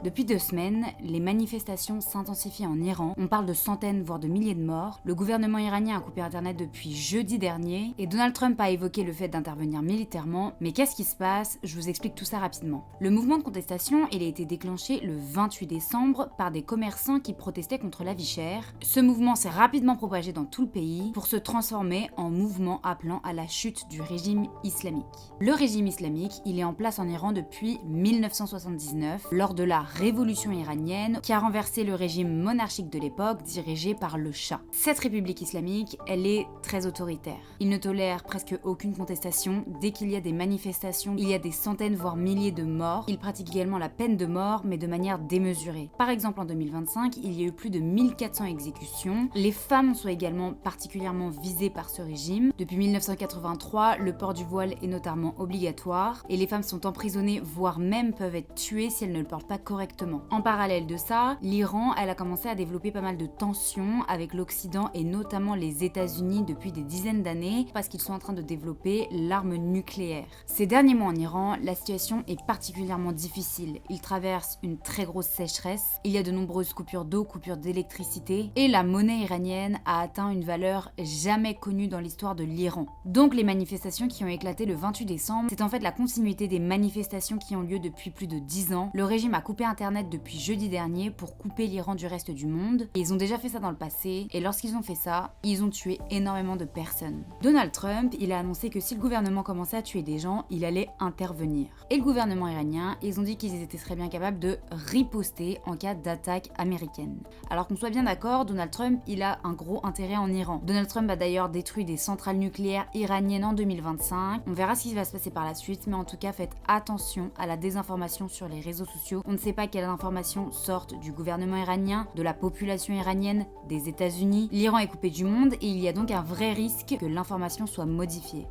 Depuis 2 semaines, les manifestations s'intensifient en Iran. On parle de centaines, voire de milliers de morts. Le gouvernement iranien a coupé Internet depuis jeudi dernier et Donald Trump a évoqué le fait d'intervenir militairement. Mais qu'est-ce qui se passe? Je vous explique tout ça rapidement. Le mouvement de contestation, il a été déclenché le 28 décembre par des commerçants qui protestaient contre la vie chère. Ce mouvement s'est rapidement propagé dans tout le pays pour se transformer en mouvement appelant à la chute du régime islamique. Le régime islamique, il est en place en Iran depuis 1979, lors de la révolution iranienne qui a renversé le régime monarchique de l'époque dirigé par le Shah. Cette république islamique, elle est très autoritaire. Il ne tolère presque aucune contestation. Dès qu'il y a des manifestations, il y a des centaines voire milliers de morts. Il pratique également la peine de mort, mais de manière démesurée. Par exemple, en 2025, il y a eu plus de 1400 exécutions. Les femmes sont également particulièrement visées par ce régime. Depuis 1983, le port du voile est notamment obligatoire et les femmes sont emprisonnées, voire même peuvent être tuées si elles ne le portent pas correctement. En parallèle de ça, l'Iran, elle a commencé à développer pas mal de tensions avec l'Occident et notamment les États-Unis depuis des dizaines d'années parce qu'ils sont en train de développer l'arme nucléaire. Ces derniers mois en Iran, la situation est particulièrement difficile. Ils traversent une très grosse sécheresse, il y a de nombreuses coupures d'eau, coupures d'électricité et la monnaie iranienne a atteint une valeur jamais connue dans l'histoire de l'Iran. Donc les manifestations qui ont éclaté le 28 décembre, c'est en fait la continuité des manifestations qui ont lieu depuis plus de 10 ans. Le régime a coupé Internet depuis jeudi dernier pour couper l'Iran du reste du monde. Et ils ont déjà fait ça dans le passé, et lorsqu'ils ont fait ça, ils ont tué énormément de personnes. Donald Trump, il a annoncé que si le gouvernement commençait à tuer des gens, il allait intervenir. Et le gouvernement iranien, ils ont dit qu'ils étaient très bien capables de riposter en cas d'attaque américaine. Alors qu'on soit bien d'accord, Donald Trump, il a un gros intérêt en Iran. Donald Trump a d'ailleurs détruit des centrales nucléaires iraniennes en 2025. On verra ce qui va se passer par la suite, mais en tout cas, faites attention à la désinformation sur les réseaux sociaux. On ne sait pas quelles informations sortent du gouvernement iranien, de la population iranienne, des États-Unis. L'Iran est coupé du monde et il y a donc un vrai risque que l'information soit modifiée.